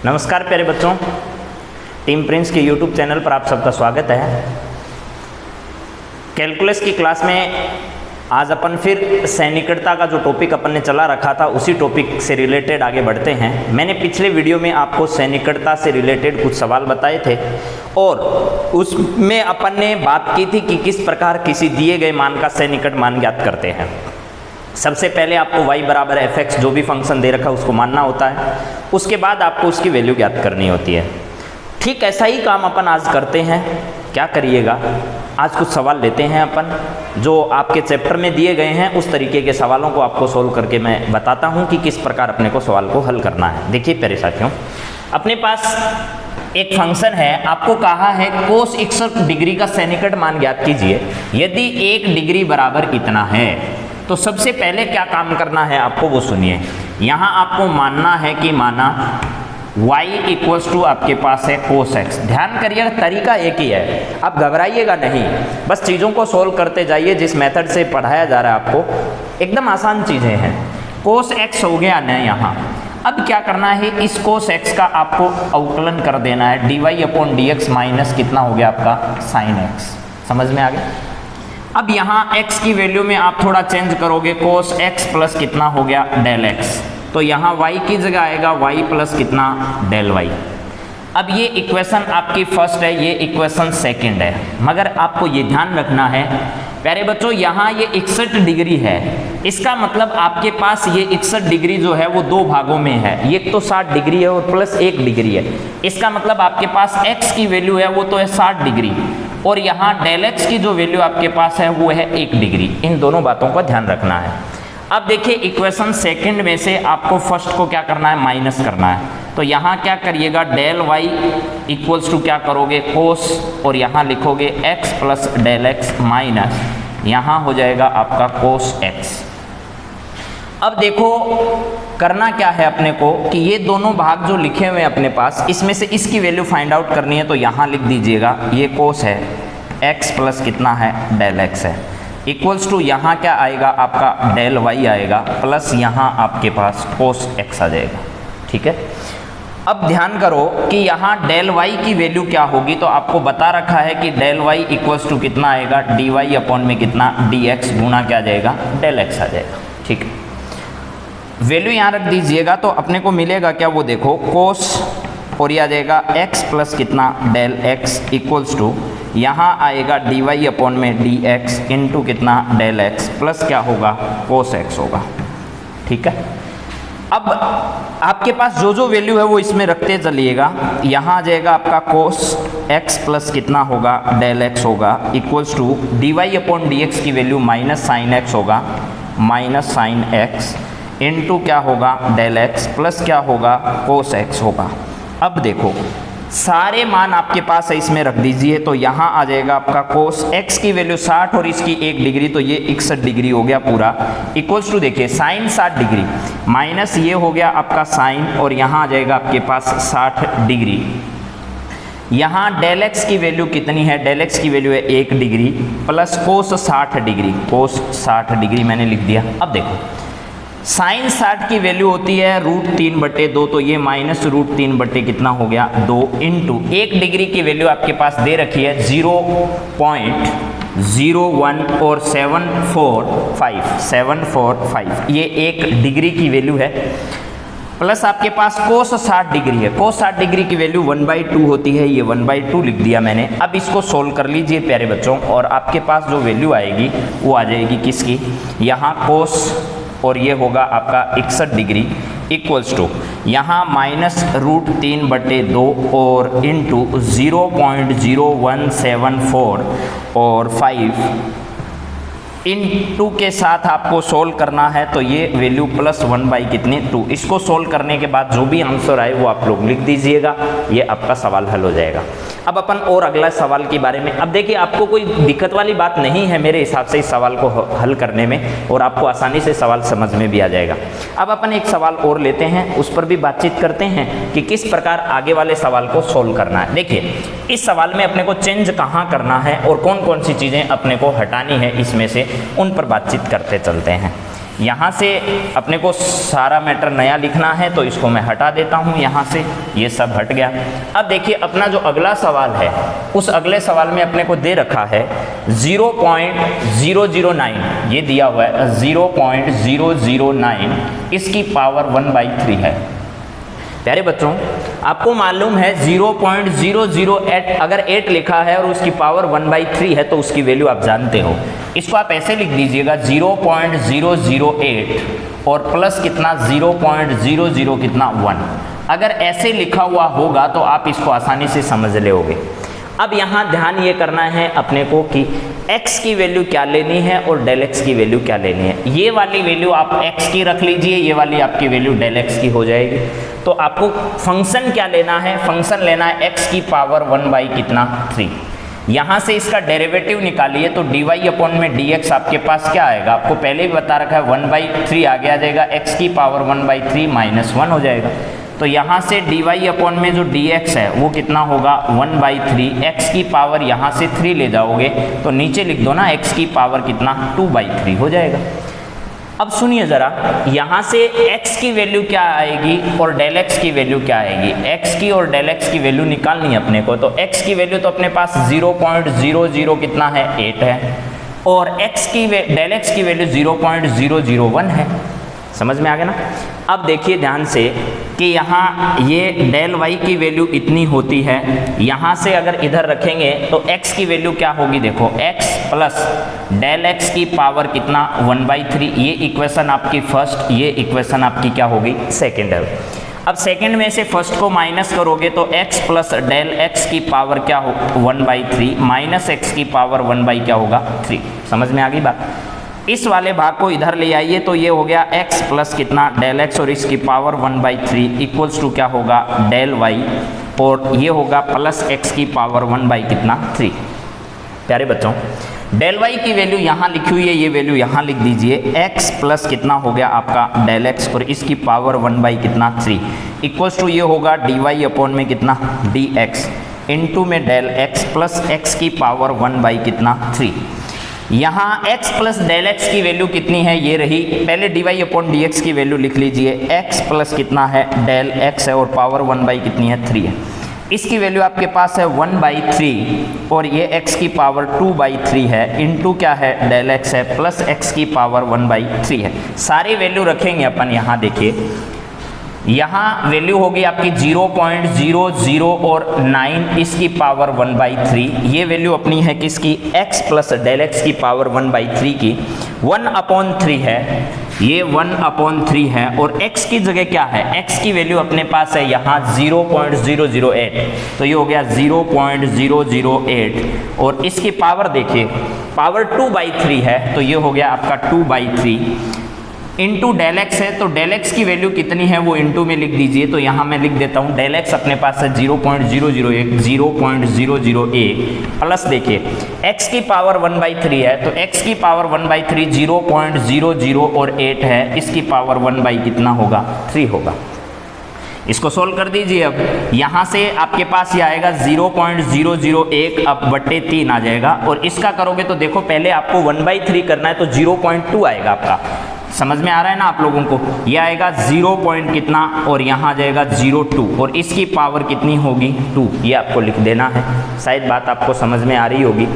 नमस्कार प्यारे बच्चों, टीम प्रिंस के यूट्यूब चैनल पर आप सबका स्वागत है। कैलकुलस की क्लास में आज अपन फिर सैनिकता का जो टॉपिक अपन ने चला रखा था उसी टॉपिक से रिलेटेड आगे बढ़ते हैं। मैंने पिछले वीडियो में आपको सैनिकता से रिलेटेड कुछ सवाल बताए थे और उसमें अपन ने बात की थी कि किस प्रकार किसी दिए गए मान का सैनिकट मान ज्ञात करते हैं। सबसे पहले आपको y बराबर fx जो भी फंक्शन दे रखा है उसको मानना होता है, उसके बाद आपको उसकी वैल्यू ज्ञात करनी होती है। ठीक ऐसा ही काम अपन आज करते हैं। क्या करिएगा, आज कुछ सवाल लेते हैं अपन जो आपके चैप्टर में दिए गए हैं, उस तरीके के सवालों को आपको सोल्व करके मैं बताता हूं कि किस प्रकार अपने को सवाल को हल करना है। देखिए प्यारे साथियों, अपने पास एक फंक्शन है, आपको कहा है कोस 61 डिग्री का सैनिकट मान ज्ञात कीजिए यदि 1 डिग्री बराबर इतना है। तो सबसे पहले क्या काम करना है आपको वो सुनिए। यहाँ आपको मानना है कि माना y इक्वल्स टू आपके पास है कोस x। ध्यान करिएगा, तरीका एक ही है, आप घबराइएगा नहीं, बस चीज़ों को सोल्व करते जाइए। जिस मेथड से पढ़ाया जा रहा है आपको एकदम आसान चीज़ें हैं। कोस x हो गया न यहाँ। अब क्या करना है, इस कोस x का आपको अवकलन कर देना है। dy अपॉन dx माइनस कितना हो गया आपका साइन x। समझ में आ गया। अब यहाँ x की वैल्यू में आप थोड़ा चेंज करोगे, कोस x प्लस कितना हो गया डेल x। तो यहाँ y की जगह आएगा y प्लस कितना डेल y। अब ये इक्वेशन आपकी फर्स्ट है, ये इक्वेशन सेकंड है। मगर आपको ये ध्यान रखना है प्यारे बच्चों, यहाँ ये 61 डिग्री है, इसका मतलब आपके पास ये 61 डिग्री जो है वो दो भागों में है। ये तो 60 डिग्री है और प्लस 1 डिग्री है। इसका मतलब आपके पास x की वैल्यू है वो तो है 60 डिग्री और यहाँ डेल x की जो वैल्यू आपके पास है वो है 1 डिग्री। इन दोनों बातों का ध्यान रखना है। अब देखिए इक्वेशन सेकंड में से आपको फर्स्ट को क्या करना है, माइनस करना है। तो यहाँ क्या करिएगा, डेल y इक्वल्स टू क्या करोगे कोस, और यहाँ लिखोगे x plus del x minus यहाँ हो जाएगा आपका कोस x। अब देखो करना क्या है अपने को कि ये दोनों भाग जो लिखे हुए हैं अपने पास, इसमें से इसकी वैल्यू फाइंड आउट करनी है। तो यहाँ लिख दीजिएगा ये कोस है, x प्लस कितना है डेल x है, इक्वल्स टू यहाँ क्या आएगा आपका डेल y आएगा प्लस यहाँ आपके पास कोस x आ जाएगा। ठीक है। अब ध्यान करो कि यहाँ डेल y की वैल्यू क्या होगी, तो आपको बता रखा है कि डेल y इक्वल्स टू कितना आएगा dy अपॉन में कितना dx गुना क्या जाएगा डेल x आ जाएगा। ठीक है, वैल्यू यहाँ रख दीजिएगा तो अपने को मिलेगा क्या वो देखो, कोस और ये आ जाएगा x प्लस कितना डेल x इक्वल्स टू यहाँ आएगा dy अपॉन में dx इंटू कितना डेल x प्लस क्या होगा कोस x होगा। ठीक है। अब आपके पास जो जो वैल्यू है वो इसमें रखते चलिएगा। यहाँ आ जाएगा आपका कोस x प्लस कितना होगा डेल x होगा equals to dy upon dx की वैल्यू माइनस साइन x होगा, माइनस साइन x इनटू क्या होगा डेल x प्लस क्या होगा कोस x होगा। अब देखो सारे मान आपके पास है, इसमें रख दीजिए। तो यहाँ आ जाएगा आपका कोस x की वैल्यू 60 और इसकी 1 डिग्री, तो ये 61 डिग्री हो गया पूरा। इक्वल्स टू देखिए साइन 60 डिग्री माइनस ये हो गया आपका साइन और यहाँ आ जाएगा आपके पास 60 डिग्री। यहाँ डेल x की वैल्यू कितनी है, डेल x की वैल्यू है 1 डिग्री प्लस कोस 60 डिग्री, कोस 60 डिग्री मैंने लिख दिया। अब देखो साइन 60 की वैल्यू होती है √3/2, तो ये माइनस √3/ कितना हो गया 2 इंटू 1 डिग्री की वैल्यू आपके पास दे रखी है 0.01 और 745, ये 1 डिग्री की वैल्यू है। प्लस आपके पास कोस 60 डिग्री है, कोस 60 डिग्री की वैल्यू 1/2 होती है, ये 1/2 लिख दिया मैंने। अब इसको सोल्व कर लीजिए प्यारे बच्चों और आपके पास जो वैल्यू आएगी वो आ जाएगी किसकी, यहाँ कोस और ये होगा आपका 61 डिग्री इक्वल्स टू यहाँ माइनस √3/2 और इंटू 0.0174 और 5 इन 2 के साथ आपको सोल्व करना है। तो ये वैल्यू प्लस 1/2। इसको सोल्व करने के बाद जो भी आंसर आए वो आप लोग लिख दीजिएगा, ये आपका सवाल हल हो जाएगा। अब अपन और अगला सवाल के बारे में, अब देखिए आपको कोई दिक्कत वाली बात नहीं है मेरे हिसाब से इस सवाल को हल करने में, और आपको आसानी से सवाल समझ में भी आ जाएगा। अब अपन एक सवाल और लेते हैं, उस पर भी बातचीत करते हैं कि किस प्रकार आगे वाले सवाल को सोल्व करना है। देखिए इस सवाल में अपने को चेंज कहाँ करना है और कौन कौन सी चीज़ें अपने को हटानी है इसमें से, उन पर बातचीत करते चलते हैं। यहाँ से अपने को सारा मैटर नया लिखना है, तो इसको मैं हटा देता हूँ यहाँ से, ये सब हट गया। अब देखिए अपना जो अगला सवाल है, उस अगले सवाल में अपने को दे रखा है 0.009, ये दिया हुआ है 0.009, इसकी पावर 1/3 है। प्यारे बच्चों, आपको मालूम है 0.008, अगर 8 लिखा है और उसकी पावर 1/3 है तो उसकी वैल्यू आप जानते हो। इसको आप ऐसे लिख दीजिएगा 0.008 और प्लस कितना 0.00 कितना 1। अगर ऐसे लिखा हुआ होगा तो आप इसको आसानी से समझ लोगे। अब यहाँ ध्यान ये करना है अपने को कि x की वैल्यू क्या लेनी है और डेल x की वैल्यू क्या लेनी है। ये वाली वैल्यू आप x की रख लीजिए, ये वाली आपकी वैल्यू डेल x की हो जाएगी। तो आपको फंक्शन क्या लेना है, फंक्शन लेना है x की पावर 1/3। यहाँ से इसका डेरिवेटिव निकालिए तो dy अपॉन में dx आपके पास क्या आएगा, आपको पहले भी बता रखा है 1/3 आगे आ जाएगा, x की पावर 1/3 -1 हो जाएगा। तो यहाँ से dy अपॉन में जो dx है वो कितना होगा 1/3, x की पावर यहाँ से 3 ले जाओगे तो नीचे लिख दो ना, x की पावर कितना 2/3 हो जाएगा। अब सुनिए ज़रा, यहाँ से x की वैल्यू क्या आएगी और डेल x की वैल्यू क्या आएगी। x की और डेल x की वैल्यू निकालनी है अपने को, तो x की वैल्यू तो अपने पास 0.00 कितना है 8 है, और डेल x की वैल्यू 0.001 है। समझ में आ गया ना। अब देखिए ध्यान से कि यहाँ ये डेल y की वैल्यू इतनी होती है, यहाँ से अगर इधर रखेंगे तो x की वैल्यू क्या होगी, देखो x प्लस डेल x की पावर कितना 1/3। ये इक्वेशन आपकी फर्स्ट, ये इक्वेशन आपकी क्या होगी सेकेंड है। अब सेकेंड में से फर्स्ट को माइनस करोगे तो x प्लस डेल x की पावर क्या हो 1/3 माइनस x की पावर 1 क्या होगा 3। समझ में आ गई बात। इस वाले भाग को इधर ले आइए तो ये हो गया x प्लस कितना डेल x और इसकी पावर 1/3 इक्वल्स टू क्या होगा डेल y, और ये होगा प्लस x की पावर 1 कितना 3। प्यारे बच्चों, डेल y की वैल्यू यहाँ लिखी हुई है, ये वैल्यू यहाँ लिख दीजिए, x प्लस कितना हो गया आपका डेल x और इसकी पावर 1 कितना 3 इक्वल्स टू ये होगा dy अपॉन में कितना dx इनटू में डेल x प्लस x की पावर 1 कितना 3। यहाँ x प्लस डेल x की वैल्यू कितनी है, ये रही। पहले dy अपॉन dx की वैल्यू लिख लीजिए, x प्लस कितना है डेल x है और पावर 1 कितनी है 3 है। इसकी वैल्यू आपके पास है 1/3 और ये x की पावर 2/3 है, इनटू क्या है डेल x है प्लस x की पावर 1/3 है। सारी वैल्यू रखेंगे अपन। यहाँ देखिए, यहाँ वैल्यू होगी आपकी 0.00 और 9 इसकी पावर 1/3। ये वैल्यू अपनी है किसकी, x प्लस डेल x की पावर 1/3 की। 1/3 है, ये 1/3 है और x की जगह क्या है, x की वैल्यू अपने पास है यहाँ 0.008, तो ये हो गया 0.008 और इसकी पावर देखिए पावर 2/3 है, तो ये हो गया आपका 2/3 इंटू डेल एक्स है। तो डेल एक्स की वैल्यू कितनी है वो इंटू में लिख दीजिए, तो यहाँ मैं लिख देता हूँ डेल एक्स अपने पास है 0.001 प्लस देखिए x की पावर 1/3 है, तो x की पावर 1/3 0.00 और 8 है, इसकी पावर 1 कितना होगा 3 होगा। इसको सोल्व कर दीजिए। अब यहाँ से आपके पास ये आएगा 0.001 अब बट्टे 3 आ जाएगा, और इसका करोगे तो देखो पहले आपको 1/3 करना है तो 0.2 आएगा आपका। समझ में आ रहा है ना आप लोगों को, ये आएगा 0 पॉइंट कितना और यहाँ आ जाएगा 0.2 और इसकी पावर कितनी होगी 2, ये आपको लिख देना है। शायद बात आपको समझ में आ रही होगी,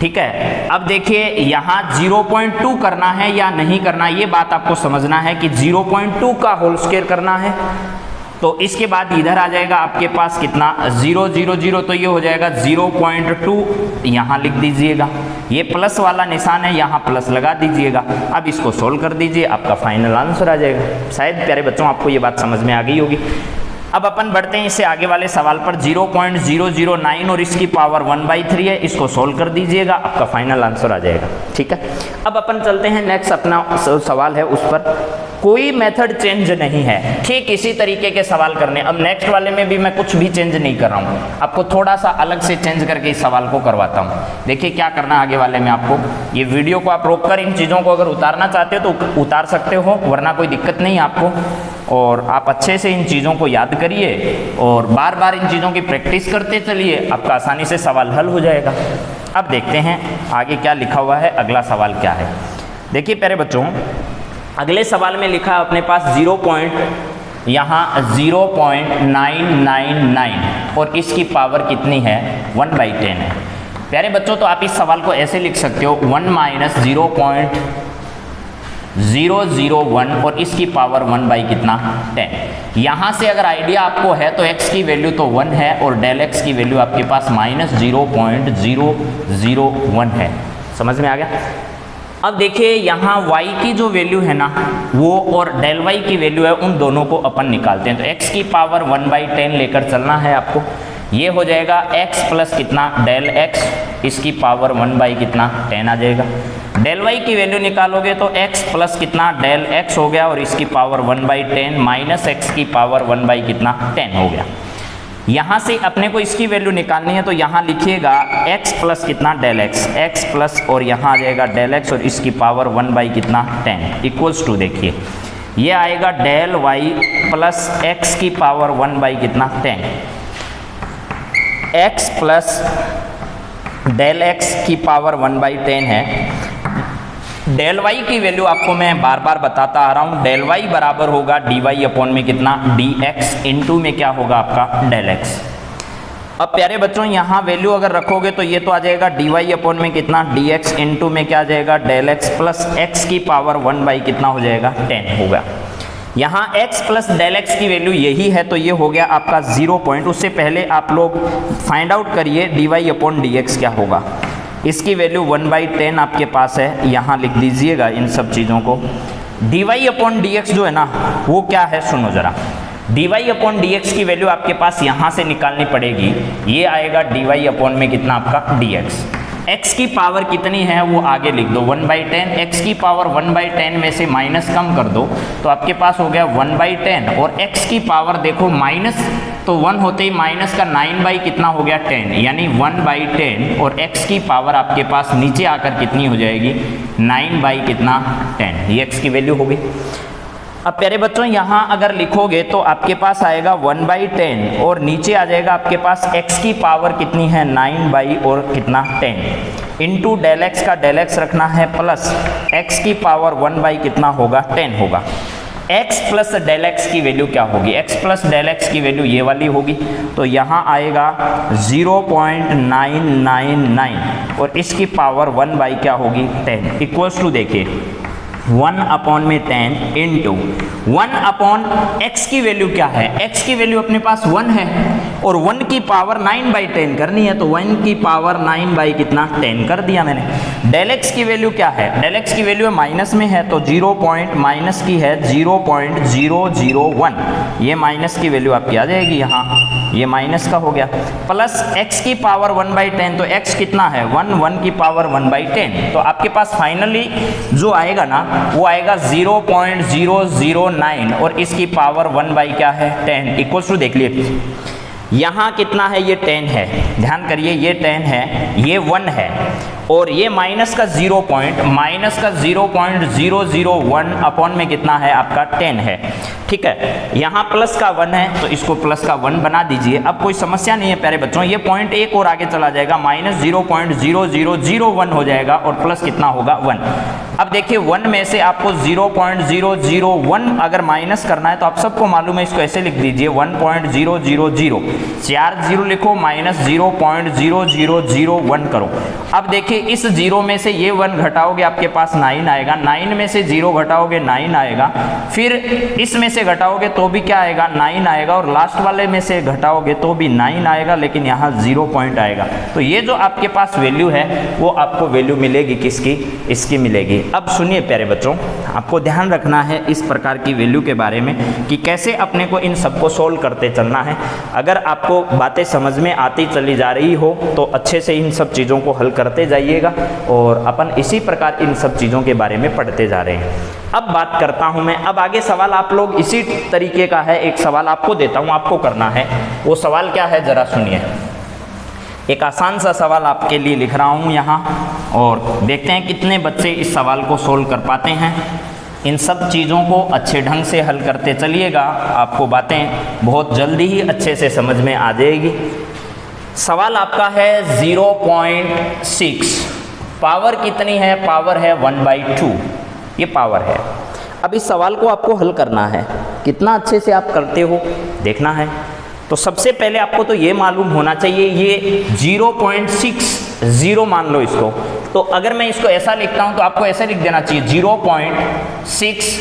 ठीक है। अब देखिए यहाँ 0.2 करना है या नहीं करना, ये बात आपको समझना है कि 0.2 का होल स्क्वायर करना है, तो इसके बाद इधर आ जाएगा आपके पास कितना 0.00, तो ये हो जाएगा 0.2 यहाँ लिख दीजिएगा, ये प्लस वाला निशान है यहाँ प्लस लगा दीजिएगा। अब इसको सोल्व कर दीजिए, आपका फाइनल आंसर आ जाएगा। शायद प्यारे बच्चों आपको ये बात समझ में आ गई होगी। अब अपन बढ़ते हैं इससे आगे वाले सवाल पर। 0.009 और इसकी पावर 1/3 है, इसको सोल्व कर दीजिएगा, आपका फाइनल आंसर आ जाएगा, ठीक है। अब अपन चलते हैं नेक्स्ट, अपना सवाल है उस पर कोई मेथड चेंज नहीं है, ठीक इसी तरीके के सवाल करने। अब नेक्स्ट वाले में भी मैं कुछ भी चेंज नहीं कर रहा हूँ, आपको थोड़ा सा अलग से चेंज करके इस सवाल को करवाता हूँ। देखिए क्या करना है आगे वाले में आपको, ये वीडियो को आप रोककर इन चीज़ों को अगर उतारना चाहते हो तो उतार सकते हो, वरना कोई दिक्कत नहीं आपको। और आप अच्छे से इन चीज़ों को याद करिए और बार बार इन चीज़ों की प्रैक्टिस करते चलिए, आपका आसानी से सवाल हल हो जाएगा। अब देखते हैं आगे क्या लिखा हुआ है, अगला सवाल क्या है। देखिए प्यारे बच्चों, अगले सवाल में लिखा है अपने पास 0.999 और इसकी पावर कितनी है 1/10 है। प्यारे बच्चों, तो आप इस सवाल को ऐसे लिख सकते हो 1 माइनस 0.001 और इसकी पावर 1 कितना 10। यहाँ से अगर आइडिया आपको है तो x की वैल्यू तो 1 है और डेल x की वैल्यू आपके पास माइनस 0.001 है। समझ में आ गया? अब देखिए यहाँ y की जो वैल्यू है ना वो और डेल y की वैल्यू है, उन दोनों को अपन निकालते हैं। तो x की पावर 1/10 लेकर चलना है आपको। ये हो जाएगा x प्लस कितना डेल x, इसकी पावर 1 कितना 10 आ जाएगा। डेल y की वैल्यू निकालोगे तो x प्लस कितना डेल x हो गया और इसकी पावर 1/10 माइनस x की पावर 1 कितना 10 हो गया। यहाँ से अपने को इसकी वैल्यू निकालनी है तो यहाँ लिखिएगा x प्लस कितना डेल x, x प्लस और यहाँ आ जाएगा डेल x और इसकी पावर 1 कितना 10 इक्वल्स टू, देखिए ये आएगा डेल y प्लस x की पावर 1 कितना 10, x प्लस डेल x की पावर 1/10 है। डेल y की वैल्यू आपको मैं बार बार बताता आ रहा हूँ, डेल y बराबर होगा dy अपॉन में कितना dx इनटू में क्या होगा आपका डेल x। अब प्यारे बच्चों यहाँ वैल्यू अगर रखोगे तो ये तो आ जाएगा dy अपॉन में कितना dx इनटू में क्या आ जाएगा डेल x प्लस x की पावर 1 कितना हो जाएगा 10 होगा। यहाँ x प्लस डेल x की वैल्यू यही है तो ये हो गया आपका 0 पॉइंट। उससे पहले आप लोग फाइंड आउट करिए dy अपॉन dx क्या होगा। इसकी वैल्यू 1/10 आपके पास है, यहाँ लिख दीजिएगा इन सब चीज़ों को। dy अपॉन dx जो है ना वो क्या है सुनो ज़रा। dy अपॉन dx की वैल्यू आपके पास यहाँ से निकालनी पड़ेगी, ये आएगा dy अपॉन में कितना आपका dx। x की पावर कितनी है वो आगे लिख दो 1/10, x की पावर 1/10 में से माइनस कम कर दो तो आपके पास हो गया 1/10 और x की पावर देखो माइनस तो 1 होते ही माइनस का 9 कितना हो गया 10, यानी 1/10 और x की पावर आपके पास नीचे आकर कितनी हो जाएगी 9 कितना 10, ये x की वैल्यू होगी। अब प्यारे बच्चों यहाँ अगर लिखोगे तो आपके पास आएगा 1/10 और नीचे आ जाएगा आपके पास x की पावर कितनी है 9 और कितना 10 इंटू डेल x का डेल x रखना है प्लस x की पावर 1 कितना होगा 10 होगा। x प्लस डेल x की वैल्यू क्या होगी, x प्लस डेल x की वैल्यू ये वाली होगी तो यहाँ आएगा 0.999 और इसकी पावर 1 क्या होगी 10 इक्वल्स टू, देखिए 1 अपॉन में 10 इंटू 1 अपॉन x की वैल्यू क्या है, x की वैल्यू अपने पास 1 है और 1 की पावर 9/10 करनी है तो 1 की पावर 9 कितना 10 कर दिया मैंने। डेल x की वैल्यू क्या है, डेल x की वैल्यू माइनस में है तो 0 पॉइंट माइनस की है 0.001, ये माइनस की वैल्यू आपकी आ जाएगी यहाँ, ये माइनस का हो गया प्लस x की पावर 1/10 तो x कितना है 1 की पावर 1/10 तो आपके पास फाइनली जो आएगा ना वो आएगा 0.009 और इसकी पावर 1 क्या है 10 इक्वल्स टू, देख लिए यहाँ कितना है ये 10 है, ध्यान करिए ये 10 है ये 1 है और ये माइनस का 0.001 अपॉन में कितना है आपका 10 है, ठीक है। यहाँ प्लस का 1 है तो इसको प्लस का 1 बना दीजिए। अब कोई समस्या नहीं है प्यारे बच्चों, ये पॉइंट एक और आगे चला जाएगा माइनस 0.0001 हो जाएगा और प्लस कितना होगा 1। अब देखिए 1 में से आपको 0.001 अगर माइनस करना है तो आप सबको मालूम है, इसको ऐसे लिख दीजिए 1.000, 4 0 लिखो माइनस 0.0001 करो। अब देखिए इस 0 में से ये 1 घटाओगे आपके पास 9 आएगा, 9 में से 0 घटाओगे 9 आएगा, फिर इसमें से घटाओगे तो भी क्या आएगा 9 आएगा और लास्ट वाले में से घटाओगे तो भी 9 आएगा, लेकिन यहाँ 0 पॉइंट आएगा। तो ये जो आपके पास वैल्यू है वो आपको वैल्यू मिलेगी किसकी, इसकी मिलेगी। अब सुनिए प्यारे बच्चों, आपको ध्यान रखना है इस प्रकार की वैल्यू के बारे में कि कैसे अपने को इन सबको सोल्व करते चलना है। अगर आपको बातें समझ में आती चली जा रही हो तो अच्छे से इन सब चीज़ों को हल करते जाइएगा और अपन इसी प्रकार इन सब चीज़ों के बारे में पढ़ते जा रहे हैं। अब बात करता हूं मैं, अब आगे सवाल आप लोग इसी तरीके का है, एक सवाल आपको देता हूं, आपको करना है। वो सवाल क्या है जरा सुनिए। एक आसान सा सवाल आपके लिए लिख रहा हूं यहाँ और देखते हैं कितने बच्चे इस सवाल को सोल्व कर पाते हैं। इन सब चीज़ों को अच्छे ढंग से हल करते चलिएगा, आपको बातें बहुत जल्दी ही अच्छे से समझ में आ जाएगी। सवाल आपका है 0.6, पावर कितनी है, पावर है 1/2, ये पावर है। अब इस सवाल को आपको हल करना है, कितना अच्छे से आप करते हो देखना है। तो सबसे पहले आपको तो ये मालूम होना चाहिए, ये 0.60 मान लो इसको। तो अगर मैं इसको ऐसा लिखता हूं तो आपको ऐसे लिख देना चाहिए 0.6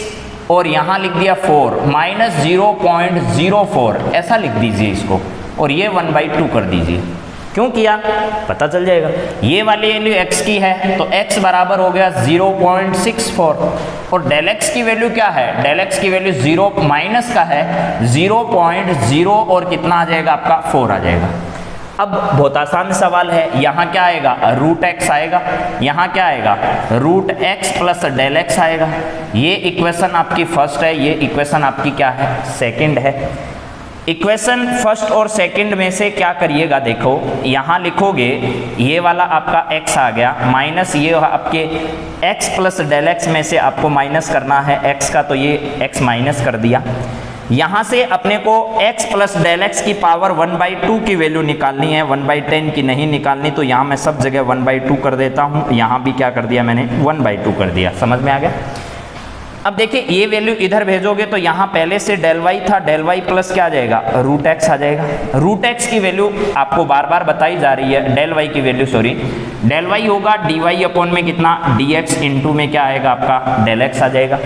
और यहाँ लिख दिया 4 माइनस 0.04 ऐसा लिख दीजिए इसको, और ये 1/2 कर दीजिए। क्यों किया पता चल जाएगा। ये वाली वैल्यू x की है तो x बराबर हो गया 0.64, और डेल x की वैल्यू क्या है, डेल x की वैल्यू 0 माइनस का है 0.0 और कितना आ जाएगा आपका 4 आ जाएगा। अब बहुत आसान सवाल है, यहाँ क्या आएगा रूट x आएगा, यहाँ क्या आएगा root x plus del x आएगा। ये इक्वेशन आपकी फर्स्ट है, ये इक्वेशन आपकी क्या है सेकंड है। इक्वेशन फर्स्ट और सेकंड में से क्या करिएगा, देखो यहाँ लिखोगे ये वाला आपका x आ गया माइनस ये आपके x प्लस डेल x में से आपको माइनस करना है x का, तो ये x माइनस कर दिया। यहाँ से अपने को x प्लस डेल x की पावर 1/2 की वैल्यू निकालनी है, 1/10 की नहीं निकालनी। तो यहाँ मैं सब जगह 1/2 कर देता हूँ, यहाँ भी क्या कर दिया मैंने 1/2 कर दिया। समझ में आ गया। अब देखिए ये वैल्यू इधर भेजोगे तो यहाँ पहले से डेल वाई था, डेल वाई प्लस क्या आ जाएगा रूट एक्स आ जाएगा। रूट एक्स की वैल्यू आपको बार बार बताई जा रही है, डेल वाई की वैल्यू सॉरी डेल वाई होगा डी वाई अपॉन में कितना डी एक्स इंटू में क्या आएगा आपका डेल एक्स आ जाएगा।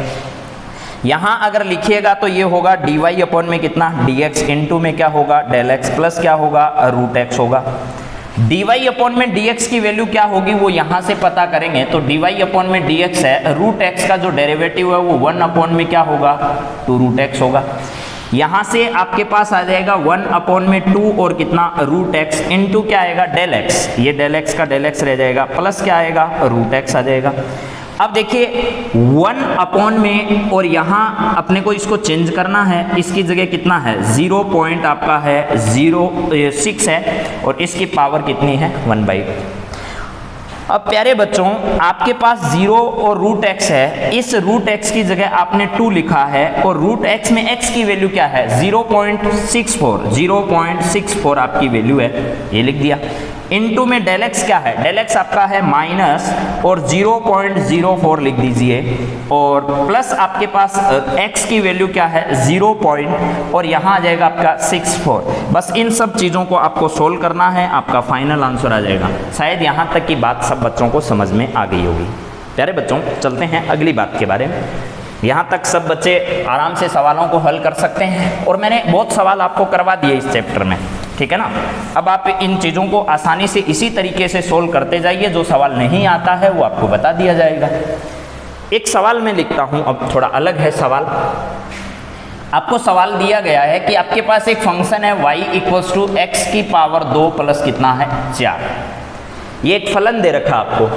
यहाँ अगर लिखिएगा तो ये होगा डी वाई अपॉन में कितना डी एक्स इंटू में क्या होगा डेल एक्स प्लस क्या होगा रूट एक्स होगा। डी वाई अपॉन में डी एक्स की वैल्यू क्या होगी वो यहाँ से पता करेंगे। तो डी वाई अपॉन में डी एक्स है, रूट एक्स का जो डेरिवेटिव है वो 1 अपॉन में क्या होगा 2 रूट एक्स होगा। यहाँ से आपके पास आ जाएगा 1 अपॉन में 2 और कितना रूट एक्स इंटू क्या आएगा डेल एक्स, ये डेल एक्स का डेल एक्स रह जाएगा प्लस क्या आएगा रूट एक्स आ जाएगा। अब देखिए 1 अपॉन में और यहाँ अपने को इसको चेंज करना है, इसकी जगह कितना है 0 पॉइंट आपका है 0.6 है और इसकी पावर कितनी है 1/2। अब प्यारे बच्चों आपके पास 0 और रूट एक्स है, इस रूट एक्स की जगह आपने 2 लिखा है और रूट एक्स में एक्स की वैल्यू क्या है 0.64 आपकी वैल्यू है, ये लिख दिया। इनटू में डेल एक्स क्या है, डेल एक्स आपका है माइनस और 0.04 लिख दीजिए और प्लस आपके पास एक्स की वैल्यू क्या है 0 पॉइंट और यहाँ आ जाएगा आपका 64। बस इन सब चीज़ों को आपको सोल्व करना है, आपका फाइनल आंसर आ जाएगा। शायद यहाँ तक की बात सब बच्चों को समझ में आ गई होगी। प्यारे बच्चों चलते हैं अगली बात के बारे में। यहाँ तक सब बच्चे आराम से सवालों को हल कर सकते हैं और मैंने बहुत सवाल आपको करवा दिए इस चैप्टर में, ठीक है ना। अब आप इन चीज़ों को आसानी से इसी तरीके से सोल्व करते जाइए, जो सवाल नहीं आता है वो आपको बता दिया जाएगा। एक सवाल मैं लिखता हूँ, अब थोड़ा अलग है सवाल। आपको सवाल दिया गया है कि आपके पास एक फंक्शन है y इक्वल्स टू एक्स की पावर 2 प्लस कितना है 4। ये एक फलन दे रखा आपको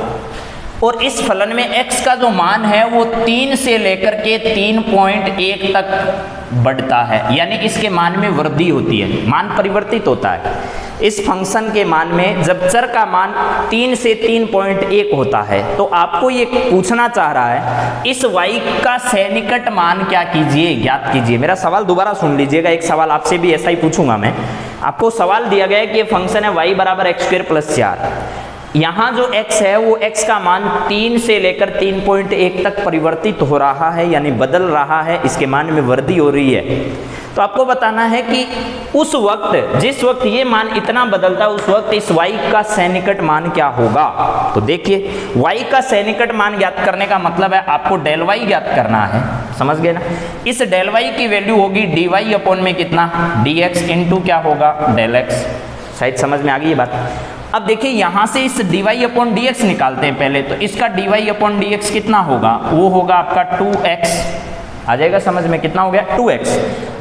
और इस फलन में x का जो मान है वो 3 से लेकर के 3.1 तक बढ़ता है, यानी इसके मान में वृद्धि होती है, मान परिवर्तित होता है। इस फंक्शन के मान में जब चर का मान 3 से 3.1 होता है तो आपको ये पूछना चाह रहा है इस y का सन्निकट मान क्या कीजिए ज्ञात कीजिए। मेरा सवाल दोबारा सुन लीजिएगा, एक सवाल आपसे भी ऐसा ही पूछूंगा मैं। आपको सवाल दिया गया है कि ये फंक्शन है y बराबर x² प्लस 4। यहाँ जो x है वो x का मान 3 से लेकर 3.1 तक परिवर्तित हो रहा है, यानी बदल रहा है, इसके मान में वृद्धि हो रही है। तो आपको बताना है कि उस वक्त जिस वक्त ये मान इतना बदलता है उस वक्त इस y का सन्निकट मान क्या होगा। तो देखिए y का सन्निकट मान ज्ञात करने का मतलब है आपको डेल y ज्ञात करना है, समझ गए ना। इस डेल y की वैल्यू होगी dy अपॉन में कितना dx इंटू क्या होगा डेल x। शायद समझ में आ गई ये बात। अब देखिए यहाँ से इस dy अपॉन dx निकालते हैं पहले, तो इसका dy अपॉन dx कितना होगा, वो होगा आपका 2x आ जाएगा, समझ में कितना हो गया 2x।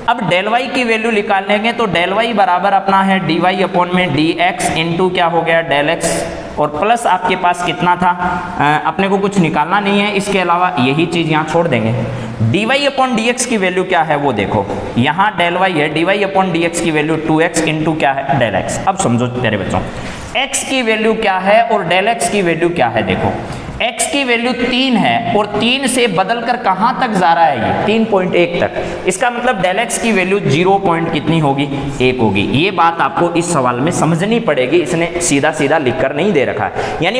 अब डेल y की वैल्यू निकालेंगे तो डेल y बराबर अपना है dy अपॉन में dx इंटू क्या हो गया डेल x और प्लस आपके पास कितना था, अपने को कुछ निकालना नहीं है, इसके अलावा यही चीज़ यहाँ छोड़ देंगे। dy अपॉन dx की वैल्यू क्या है वो देखो, यहाँ डेल y है, dy अपॉन dx की वैल्यू 2x इंटू क्या है डेल x। अब समझो तेरे बच्चों x की वैल्यू क्या है और डेल x की वैल्यू क्या है। देखो x की वैल्यू 3 है और 3 से बदलकर कहां तक जा रहा है ये 3.1 तक, इसका मतलब डेल x की वैल्यू 0 पॉइंट कितनी होगी 1 होगी। ये बात आपको इस सवाल में समझनी पड़ेगी, इसने सीधा सीधा लिखकर नहीं दे रखा है। यानी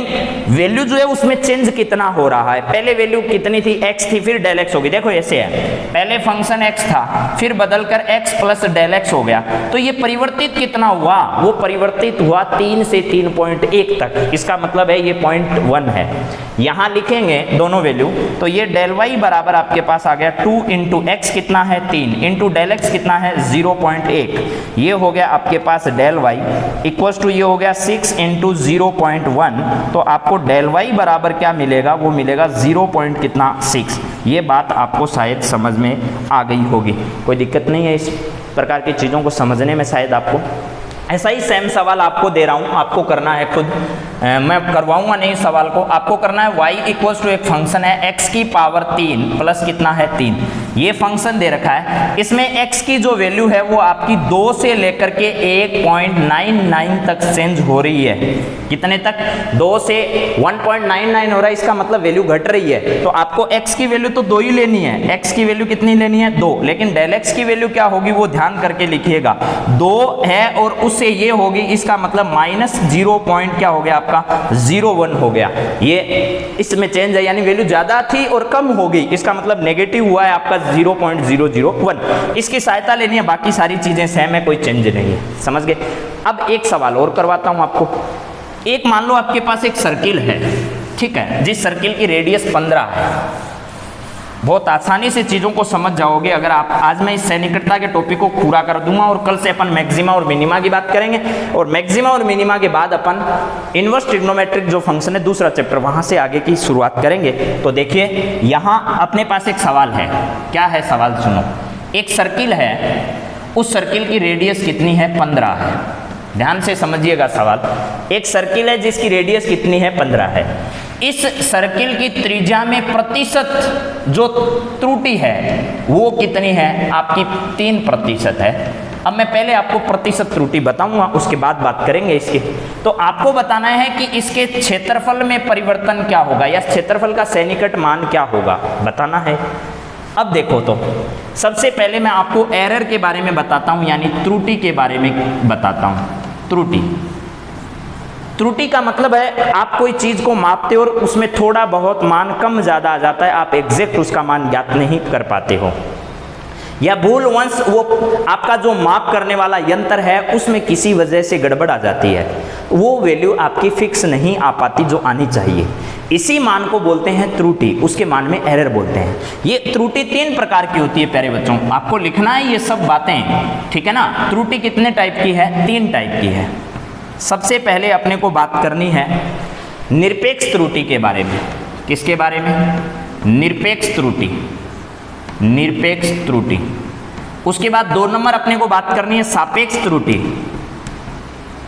वैल्यू जो है उसमें चेंज कितना हो रहा है, पहले वैल्यू कितनी थी x थी, फिर डेल x होगी। देखो ऐसे है, पहले फंक्शन x था फिर बदलकर x प्लस डेल x हो गया, तो ये परिवर्तित कितना हुआ, वो परिवर्तित हुआ 3 से 3.1 तक, इसका मतलब है ये 0.1 है। यहां लिखेंगे दोनों वैल्यू, तो ये डेल y बराबर आपके पास आ गया 2 इंटू एक्स कितना है 3 इंटू डेल एक्स कितना है 0.1, ये हो गया आपके पास डेल y इक्वल्स टू ये हो गया 6 इंटू 0.1, तो आपको डेल y बराबर क्या मिलेगा, वो मिलेगा 0.6। ये बात आपको शायद समझ में आ गई होगी, कोई दिक्कत नहीं है इस प्रकार की चीज़ों को समझने में। शायद आपको ऐसा ही सेम सवाल आपको दे रहा हूँ, आपको करना है खुद, मैं करवाऊंगा नहीं सवाल को, आपको करना है y इक्वल्स टू एक फंक्शन है x की पावर 3 प्लस कितना है 3, ये फंक्शन दे रखा है, इसमें x की जो वैल्यू है वो आपकी 2 से लेकर के 1.99 तक चेंज हो रही है। कितने तक, 2 से 1.99 हो रहा है, इसका मतलब वैल्यू घट रही है। तो आपको x की वैल्यू तो 2 ही लेनी है, x की वैल्यू कितनी लेनी है 2, लेकिन डेल x की वैल्यू क्या होगी वो ध्यान करके लिखिएगा, 2 है और उससे ये होगी, इसका मतलब माइनस 0 पॉइंट क्या हो गया आपका 0.1 हो गया, ये इसमें चेंज है, यानी वैल्यू ज्यादा थी और कम हो गई, इसका मतलब नेगेटिव हुआ है आपका 0.001। इसकी सहायता लेनी है, बाकी सारी चीजें सेम है, कोई चेंज नहीं है, समझ गए। अब एक सवाल और करवाता हूं आपको, एक मान लो आपके पास एक सर्किल है, ठीक है, जिस सर्किल की रेडियस 15 है, बहुत आसानी से चीज़ों को समझ जाओगे अगर आप, आज मैं इस सैनिकता के टॉपिक को पूरा कर दूंगा और कल से अपन मैक्सिमा और मिनिमा की बात करेंगे, और मैक्सिमा और मिनिमा के बाद अपन इनवर्स ट्रिग्नोमेट्रिक जो फंक्शन है दूसरा चैप्टर, वहां से आगे की शुरुआत करेंगे। तो देखिए यहाँ अपने पास एक सवाल है, क्या है सवाल सुनो, एक सर्किल है, उस सर्किल की रेडियस कितनी है 15 है, ध्यान से समझिएगा सवाल, एक सर्किल है जिसकी रेडियस कितनी है 15 है, इस सर्किल की त्रिज्या में प्रतिशत जो त्रुटि है वो कितनी है आपकी 3% है। अब मैं पहले आपको प्रतिशत त्रुटि बताऊंगा, उसके बाद बात करेंगे इसकी। तो आपको बताना है कि इसके क्षेत्रफल में परिवर्तन क्या होगा या क्षेत्रफल का सैनिकट मान क्या होगा, बताना है। अब देखो, तो सबसे पहले मैं आपको एरर के बारे में बताता हूं, यानी त्रुटि के बारे में बताता हूं। त्रुटि का मतलब है आप कोई चीज को मापते हो और उसमें थोड़ा बहुत मान कम ज्यादा आ जाता है, आप एग्जैक्ट उसका मान ज्ञात नहीं कर पाते हो, या भूल वंश वो आपका जो माप करने वाला यंत्र है उसमें किसी वजह से गड़बड़ आ जाती है, वो वैल्यू आपकी फिक्स नहीं आ पाती जो आनी चाहिए, इसी मान को बोलते हैं त्रुटि, उसके मान में एरर बोलते हैं। ये त्रुटि 3 प्रकार की होती है प्यारे बच्चों, आपको लिखना है ये सब बातें, ठीक है ना। त्रुटि कितने टाइप की है, 3 टाइप की है। सबसे पहले अपने को बात करनी है निरपेक्ष त्रुटि के बारे में। किसके बारे में, निरपेक्ष त्रुटि, निरपेक्ष त्रुटि। उसके बाद 2 नंबर अपने को बात करनी है सापेक्ष त्रुटि,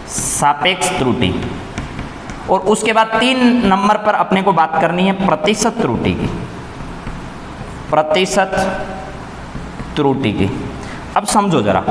सापेक्ष त्रुटि। और उसके बाद 3 नंबर पर अपने को बात करनी है प्रतिशत त्रुटि की, प्रतिशत त्रुटि की। अब समझो जरा,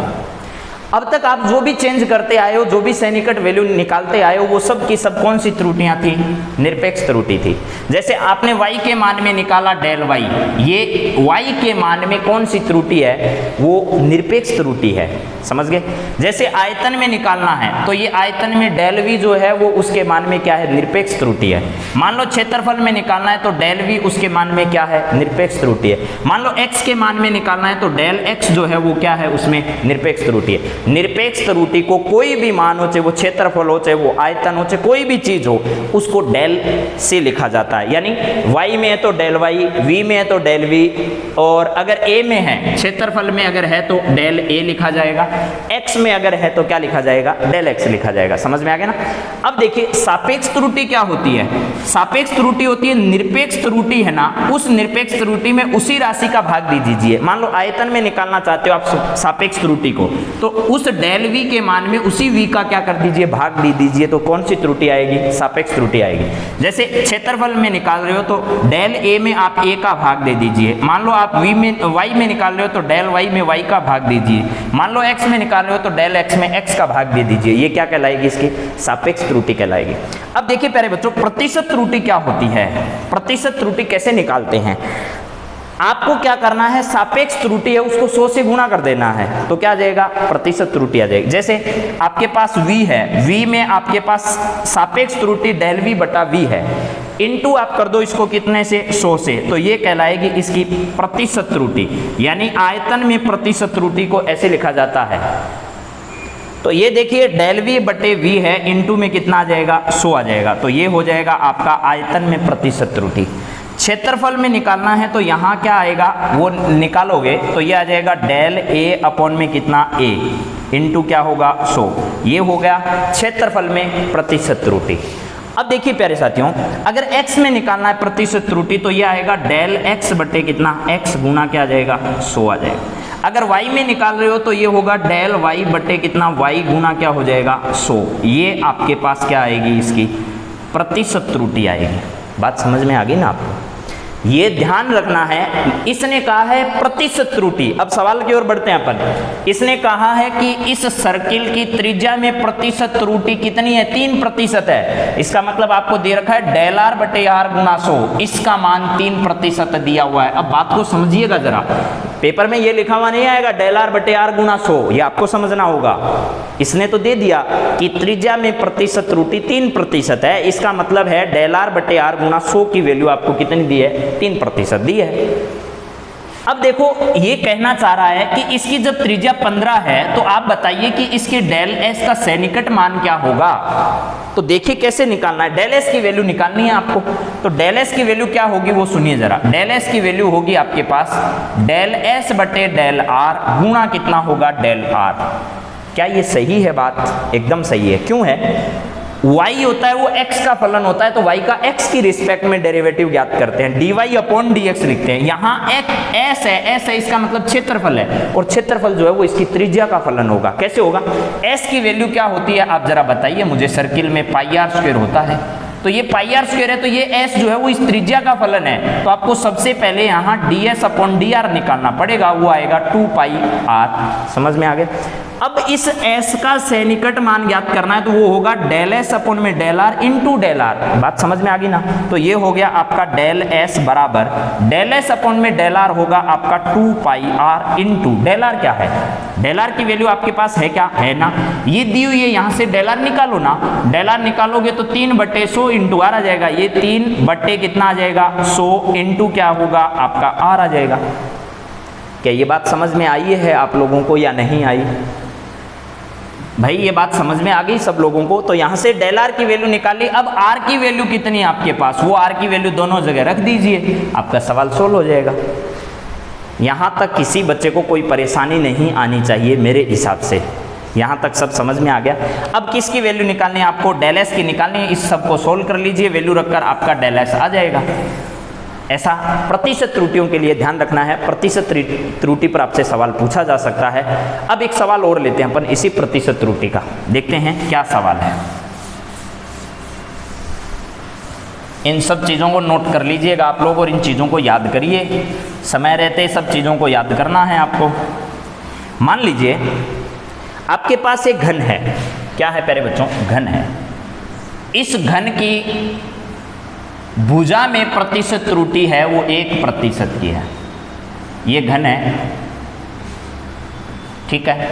अब तक आप जो भी चेंज करते आए हो, जो भी सैनिकट वैल्यू निकालते आए हो, वो सब की सब कौन सी त्रुटियां थी, निरपेक्ष त्रुटि थी। जैसे आपने y के मान में निकाला डेल y, ये y के मान में कौन सी त्रुटि है, वो निरपेक्ष त्रुटि है, समझ गए। जैसे आयतन में निकालना है तो ये आयतन में डेल v जो है वो उसके मान में क्या है, निरपेक्ष त्रुटि है। मान लो क्षेत्रफल में निकालना है तो डेल v उसके मान में क्या है, निरपेक्ष त्रुटि है। मान लो x के मान में निकालना है तो डेल x जो है वो क्या है, उसमें निरपेक्ष त्रुटि है। निरपेक्ष त्रुटि को कोई भी मान हो, चाहे वो क्षेत्रफल हो, चाहे वो आयतन हो, चाहे कोई भी चीज हो, उसको डेल से लिखा जाता है। यानी y में है तो डेल y, v में है तो डेल v, और अगर a में है, क्षेत्रफल में अगर है तो डेल a लिखा जाएगा, x में अगर है तो क्या लिखा जाएगा, डेल x लिखा जाएगा। समझ में आ गया ना। अब देखिए सापेक्ष त्रुटि क्या होती है, सापेक्ष त्रुटि होती है निरपेक्ष त्रुटि है ना, उस निरपेक्ष त्रुटि में उसी राशि का भाग दे दीजिए। मान लो आयतन में निकालना चाहते हो आप सापेक्ष त्रुटि को, तो उस डेल वी के मान में उसी वी का क्या कर दीजिए, भाग दे दीजिए। तो कौन सी त्रुटि आएगी, सापेक्ष त्रुटि आएगी। जैसे क्षेत्रफल में निकाल रहे हो तो डेल ए में आप ए का भाग दे दीजिए। मान लो आप वी में वाई में निकाल रहे हो तो डेल वाई में वाई का भाग दीजिए। मान लो एक्स में निकाल रहे हो तो डेल एक्स में एक्स का भाग दे दीजिए। ये क्या कहलाएगी, इसकी सापेक्ष त्रुटि कहलाएगी। अब देखिए प्यारे बच्चों, प्रतिशत त्रुटि क्या होती है, प्रतिशत त्रुटि कैसे निकालते हैं। आपको क्या करना है, सापेक्ष त्रुटि है उसको 100 से गुणा कर देना है, तो क्या आ जाएगा, प्रतिशत त्रुटि आ जाएगी। जैसे आपके पास v है, v में आपके पास सापेक्ष त्रुटि डेल v बटा v है, इनटू आप कर दो इसको कितने से, 100 से, तो ये कहलाएगी इसकी प्रतिशत त्रुटि। यानी आयतन में प्रतिशत त्रुटि को ऐसे लिखा जाता है। तो ये देखिए डेल v बटे v है, इनटू में कितना आ जाएगा, 100 आ जाएगा। तो ये हो जाएगा आपका आयतन में प्रतिशत त्रुटि। क्षेत्रफल में निकालना है तो यहाँ क्या आएगा, वो निकालोगे तो ये आ जाएगा डेल ए अपॉन में कितना, ए, इनटू क्या होगा, 100। ये हो गया क्षेत्रफल में प्रतिशत त्रुटि। अब देखिए प्यारे साथियों, अगर x में निकालना है प्रतिशत त्रुटि तो ये आएगा डेल x बटे कितना, x गुना क्या आ जाएगा, 100 आ जाएगा। अगर y में निकाल रहे हो तो ये होगा डेल y बटे कितना, y गुना क्या हो जाएगा, 100। ये आपके पास क्या आएगी, इसकी प्रतिशत त्रुटि आएगी। बात समझ में आ गई ना आपको, ये ध्यान रखना है। इसने कहा है प्रतिशत त्रुटि। अब सवाल की ओर बढ़ते हैं अपन। इसने कहा है कि इस सर्किल की त्रिज्या में प्रतिशत त्रुटि कितनी है, 3% है। इसका मतलब आपको दे रखा है डेल आर बटे आर गुना 100, इसका मान 3% दिया हुआ है। अब बात को समझिएगा जरा, पेपर में ये लिखा हुआ नहीं आएगा डेल आर बटे आर गुना 100, ये आपको समझना होगा। इसने तो दे दिया कि त्रिज्या में प्रतिशत त्रुटि 3% है, इसका मतलब है डेल आर बटे आर गुना 100 की वैल्यू आपको कितनी दी है, 3% दी है। अब देखो ये कहना चाह रहा है कि इसकी जब त्रिज्या 15 है तो आप बताइए कि इसके डेल एस का सन्निकट मान क्या होगा। तो देखिए कैसे निकालना है, डेल एस की वैल्यू निकालनी है आपको। तो डेल एस की वैल्यू क्या होगी वो सुनिए जरा। डेल एस की वैल्यू होगी आपके पास डेल एस बटे डेल आर गुणा कितना होगा, डेल आर। क्या ये सही है बात, एकदम सही है। क्यों है, y होता है वो x का फलन होता है, तो y का x की रिस्पेक्ट में डेरिवेटिव ज्ञात करते हैं, dy अपॉन dx लिखते हैं। यहाँ s है, इसका मतलब क्षेत्रफल है, और क्षेत्रफल जो है वो इसकी त्रिज्या का फलन होगा। कैसे होगा, s की वैल्यू क्या होती है आप जरा बताइए मुझे। सर्किल में पाई आर स्क्वायर होता है, तो ये पाई आर स्क्वायर है, तो ये s जो है वो इस त्रिज्या का फलन है। तो आपको सबसे पहले यहाँ ds अपॉन dr निकालना पड़ेगा, वो आएगा 2 पाई r। समझ में आ गया। अब इस s का सन्निकट मान ज्ञात करना है तो वो होगा डेल s अपॉन में del r into del r। बात समझ में आ गई ना। तो ये हो गया आपका डेल s बराबर डेल s अपॉन में डेल r होगा आपका 2 पाई r इंटू डेल r। क्या है, डेल r की वैल्यू आपके पास है, क्या है ना, ये दी हुई है। यहाँ से डेल r निकालो ना, डेल r निकालोगे तो 3/100 इंटू r आ जाएगा। ये 3 बटे कितना आ जाएगा, 100 इंटू क्या होगा आपका r आ जाएगा। क्या ये बात समझ में आई है आप लोगों को या नहीं आई भाई? ये बात समझ में आ गई सब लोगों को। तो यहाँ से डेल आर की वैल्यू निकाली। अब आर की वैल्यू कितनी है आपके पास, वो आर की वैल्यू दोनों जगह रख दीजिए, आपका सवाल सोल्व हो जाएगा। यहाँ तक किसी बच्चे को कोई परेशानी नहीं आनी चाहिए मेरे हिसाब से। यहाँ तक सब समझ में आ गया। अब किसकी वैल्यू निकालनी है आपको, डेल एस की निकालनी है। इस सब को सोल्व कर लीजिए, वैल्यू रखकर आपका डेल एस आ जाएगा। ऐसा प्रतिशत त्रुटियों के लिए ध्यान रखना है, प्रतिशत त्रुटि पर आपसे सवाल पूछा जा सकता है। अब एक सवाल और लेते हैं अपन इसी प्रतिशत त्रुटि का, देखते हैं क्या सवाल है। इन सब चीज़ों को नोट कर लीजिएगा आप लोग और इन चीज़ों को याद करिए। समय रहते सब चीज़ों को याद करना है आपको। मान लीजिए आपके पास एक घन है। क्या है प्यारे बच्चों, घन है। इस घन की भुजा में प्रतिशत त्रुटि है वो 1% की है। ये घन है, ठीक है।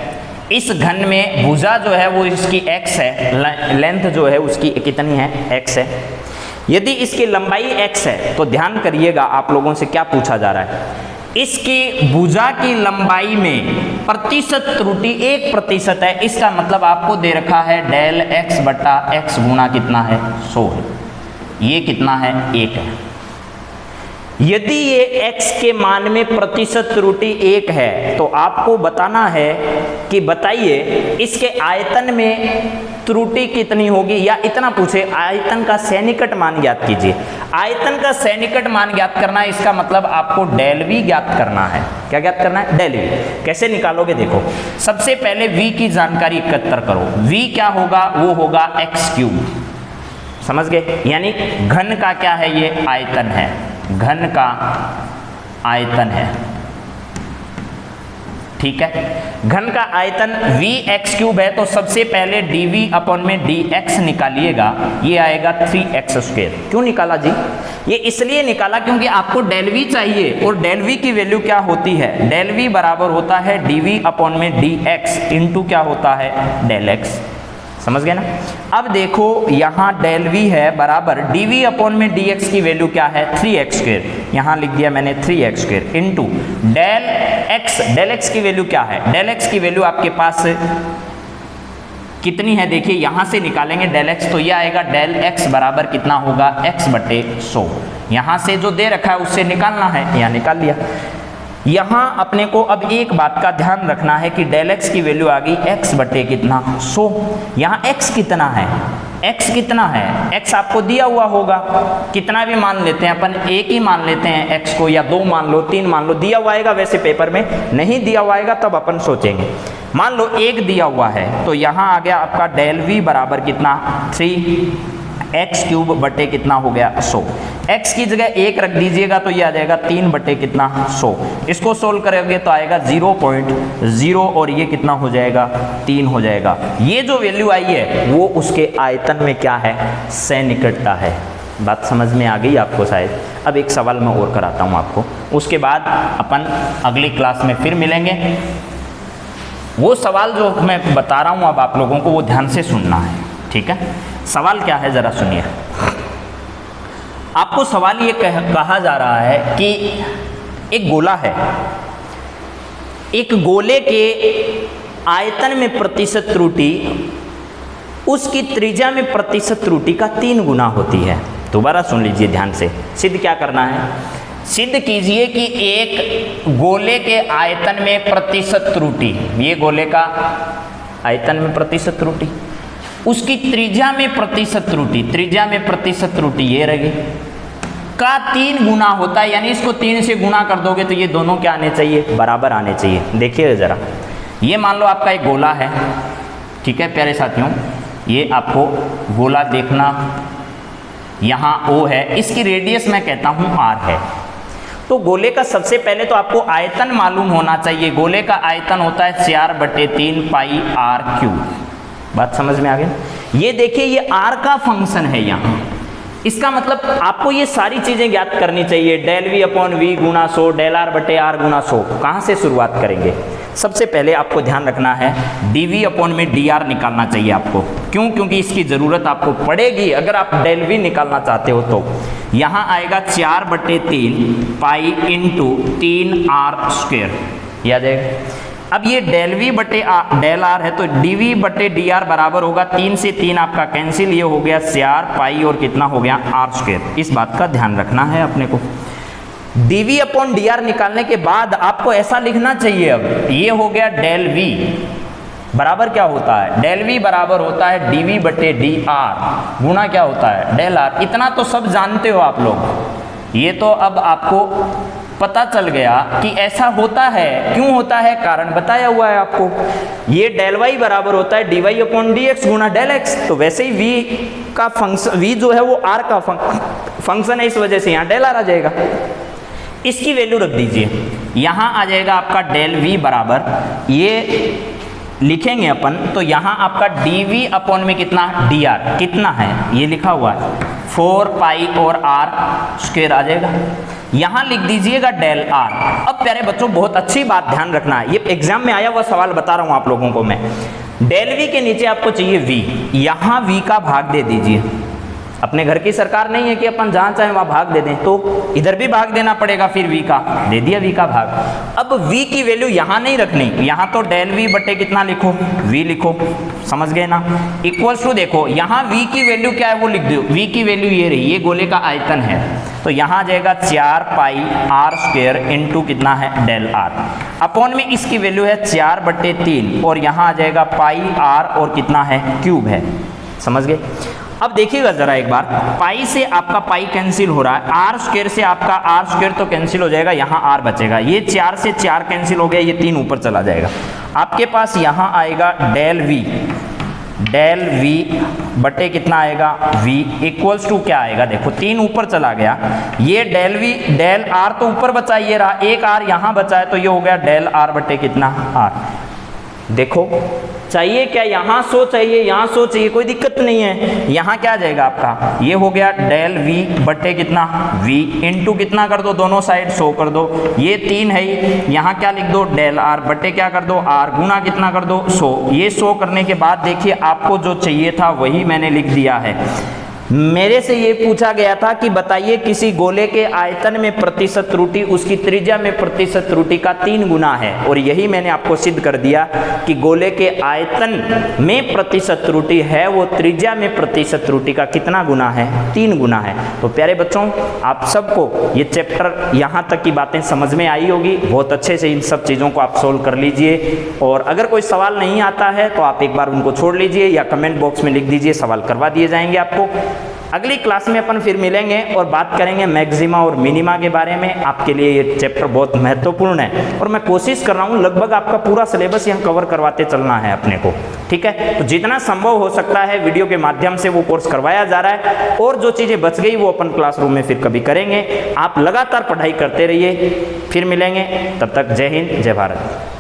इस घन में भुजा जो है वो इसकी x है, लेंथ जो है उसकी कितनी है, x है। यदि इसकी लंबाई x है तो ध्यान करिएगा आप लोगों से क्या पूछा जा रहा है। इसकी भुजा की लंबाई में प्रतिशत त्रुटि 1% है। इसका मतलब आपको दे रखा है डेल x बटा x गुना कितना है, 100 है। ये कितना है, 1 है। यदि ये x के मान में प्रतिशत त्रुटि 1 है तो आपको बताना है कि बताइए इसके आयतन में त्रुटि कितनी होगी, या इतना पूछे आयतन का सैनिकट मान ज्ञात कीजिए। आयतन का सैनिकट मान ज्ञात करना है, इसका मतलब आपको डेल वी ज्ञात करना है। क्या ज्ञात करना है? Del V. कैसे निकालोगे? देखो, सबसे पहले v की जानकारी एकत्र करो। v क्या होगा? वो होगा x क्यूब। समझ गए? यानी घन का क्या है? ये आयतन है, घन का आयतन है। ठीक है, घन का आयतन v x क्यूब है, तो सबसे पहले dv अपॉन में dx निकालिएगा, ये आएगा 3x स्क्वायर। क्यों निकाला जी? ये इसलिए निकाला क्योंकि आपको डेल v चाहिए, और डेल v की वैल्यू क्या होती है? डेल v बराबर होता है dv अपॉन में dx इंटू क्या होता है? Del x। समझ गए ना? अब देखो यहाँ डेल v है बराबर dv अपॉन में dx की वैल्यू क्या है? 3x square. यहाँ लिख दिया मैंने 3x square into del x। Del x की वैल्यू क्या है? डेल x की वैल्यू आपके पास कितनी है? देखिए यहाँ से निकालेंगे डेल x, तो ये आएगा डेल x बराबर कितना होगा? x बटे 100। यहाँ से जो दे रखा है उससे निकालना है, यहाँ निकाल लिया। यहाँ अपने को अब एक बात का ध्यान रखना है कि डेल x की वैल्यू आ गई x बटे कितना? 100। यहाँ x कितना है? x कितना है? x आपको दिया हुआ होगा, कितना भी मान लेते हैं अपन, एक ही मान लेते हैं x को, या 2 मान लो, 3 मान लो। दिया हुआ आएगा वैसे पेपर में, नहीं दिया हुआ आएगा तब अपन सोचेंगे। मान लो 1 दिया हुआ है, तो यहाँ आ गया आपका डेल v बराबर कितना? 3x क्यूब बटे कितना हो गया? 100। x की जगह 1 रख दीजिएगा तो ये आ जाएगा 3 बटे कितना? 100। इसको सोल्व करेंगे तो आएगा 0.0, और ये कितना हो जाएगा? 3 हो जाएगा। ये जो वैल्यू आई है वो उसके आयतन में क्या है? सैनिकटता है। बात समझ में आ गई आपको शायद? अब एक सवाल मैं और कराता हूँ आपको, उसके बाद अपन अगली क्लास में फिर मिलेंगे। वो सवाल जो मैं बता रहा हूँ अब आप लोगों को, वो ध्यान से सुनना है। ठीक है? सवाल क्या है जरा सुनिए। आपको सवाल ये कहा जा रहा है कि एक गोला है, एक गोले के आयतन में प्रतिशत त्रुटि उसकी त्रिज्या में प्रतिशत त्रुटि का 3 गुना होती है। दोबारा सुन लीजिए ध्यान से। सिद्ध क्या करना है? सिद्ध कीजिए कि एक गोले के आयतन में प्रतिशत त्रुटि, ये गोले का आयतन में प्रतिशत त्रुटि, उसकी त्रिज्या में प्रतिशत त्रुटि, त्रिज्या में प्रतिशत त्रुटि ये रहेगी, का 3 गुना होता है। यानी इसको 3 से गुना कर दोगे तो ये दोनों क्या आने चाहिए? बराबर आने चाहिए। देखिए जरा, ये मान लो आपका एक गोला है। ठीक है प्यारे साथियों, ये आपको गोला देखना, यहाँ O है, इसकी रेडियस मैं कहता हूँ R है। तो गोले का सबसे पहले तो आपको आयतन मालूम होना चाहिए। गोले का आयतन होता है 4/3 पाई r क्यूब। बात समझ में आ गई? ये देखिए ये r का फंक्शन है यहाँ, इसका मतलब आपको ये सारी चीजें ज्ञात करनी चाहिए। डेल v अपॉन v गुना 100, डेल r बटे r गुना 100। कहाँ से शुरुआत करेंगे? सबसे पहले आपको ध्यान रखना है dv अपॉन में dr निकालना चाहिए आपको। क्यों? क्योंकि इसकी जरूरत आपको पड़ेगी अगर आप डेल v निकालना चाहते हो। तो यहाँ आएगा 4/3 पाई इंटू 3r स्क्वायर, याद है। अब ये डेल v बटे डेल r है, तो dv बटे dr बराबर होगा 3 से 3 आपका कैंसिल, ये हो गया 4 पाई और कितना हो गया? r square. इस बात का ध्यान रखना है अपने को। dv अपॉन dr निकालने के बाद आपको ऐसा लिखना चाहिए, अब ये हो गया डेल v बराबर क्या होता है? डेल v बराबर होता है dv बटे dr गुना क्या होता है? Del r। इतना तो सब जानते हो आप लोग, ये तो अब आपको पता चल गया कि ऐसा होता है। क्यों होता है? कारण बताया हुआ है आपको। ये डेल y बराबर होता है dy अपॉन dx गुना डेल x। तो वैसे ही v का फंक्शन, v जो है वो r का फंक्शन है, इस वजह से यहाँ डेल r आ जाएगा। इसकी वैल्यू रख दीजिए, यहाँ आ जाएगा आपका डेल v बराबर, ये लिखेंगे अपन तो यहाँ आपका dv अपॉन में कितना? dr कितना है? ये लिखा हुआ है 4 पाई और r स्क्वायर आ जाएगा। यहाँ लिख दीजिएगा डेल r। अब प्यारे बच्चों बहुत अच्छी बात ध्यान रखना है, ये एग्जाम में आया हुआ सवाल बता रहा हूँ आप लोगों को मैं। डेल v के नीचे आपको चाहिए v, यहाँ v का भाग दे दीजिए। अपने घर की सरकार नहीं है कि अपन जहाँ चाहे वहाँ भाग दे दें, तो इधर भी भाग देना पड़ेगा फिर v का, दे दिया v का भाग। अब v की वैल्यू यहाँ नहीं रखनी, यहाँ तो डेल v बटे कितना लिखो, v लिखो, समझ गए ना। इक्वल्स टू देखो यहाँ v की वैल्यू क्या है वो लिख दो, v की वैल्यू ये रही, ये गोले का आयतन है, तो यहाँ आ जाएगा 4 पाई आर स्क्वायर इंटू कितना है डेल आर, अपॉन में इसकी वैल्यू है 4 बटे 3 और यहाँ आ जाएगा पाई आर और कितना है क्यूब है, समझ गए। अब देखिएगा जरा एक बार, पाई से आपका पाई कैंसिल हो रहा है, आर स्क्वायर से आपका आर स्क्वायर तो कैंसिल हो जाएगा, यहाँ आर बचेगा, ये 4 से 4 कैंसिल हो गया, ये 3 ऊपर चला जाएगा, आपके पास यहाँ आएगा डेल वी बटे कितना आएगा v इक्वल्स टू क्या आएगा, देखो 3 ऊपर चला गया, ये डेल वी डेल आर तो ऊपर बचा, ये रहा, एक आर यहाँ बचा है, तो ये हो गया डेल आर बटे कितना आर। देखो चाहिए क्या, यहाँ 100 चाहिए, यहाँ 100 चाहिए, कोई दिक्कत नहीं है, यहाँ क्या आ जाएगा आपका, ये हो गया डेल v बटे कितना v इंटू कितना कर दो दोनों साइड 100 कर दो, ये 3 है, यहाँ क्या लिख दो डेल r बटे क्या कर दो r गुना कितना कर दो 100, ये 100 करने के बाद देखिए आपको जो चाहिए था वही मैंने लिख दिया है। मेरे से ये पूछा गया था कि बताइए किसी गोले के आयतन में प्रतिशत त्रुटि उसकी त्रिज्या में प्रतिशत त्रुटि का 3 गुना है, और यही मैंने आपको सिद्ध कर दिया कि गोले के आयतन में प्रतिशत त्रुटि है वो त्रिज्या में प्रतिशत त्रुटि का कितना गुना है, 3 गुना है। तो प्यारे बच्चों आप सबको ये चैप्टर यहाँ तक की बातें समझ में आई होगी, बहुत अच्छे से इन सब चीज़ों को आप सोल्व कर लीजिए, और अगर कोई सवाल नहीं आता है तो आप एक बार उनको छोड़ लीजिए या कमेंट बॉक्स में लिख दीजिए, सवाल करवा दिए जाएंगे आपको। अगली क्लास में अपन फिर मिलेंगे और बात करेंगे मैक्सिमा और मिनिमा के बारे में। आपके लिए ये चैप्टर बहुत महत्वपूर्ण है और मैं कोशिश कर रहा हूँ लगभग आपका पूरा सिलेबस यहाँ कवर करवाते चलना है अपने को, ठीक है। तो जितना संभव हो सकता है वीडियो के माध्यम से वो कोर्स करवाया जा रहा है, और जो चीज़ें बच गई वो अपन क्लासरूम में फिर कभी करेंगे। आप लगातार पढ़ाई करते रहिए, फिर मिलेंगे, तब तक जय हिंद जय भारत।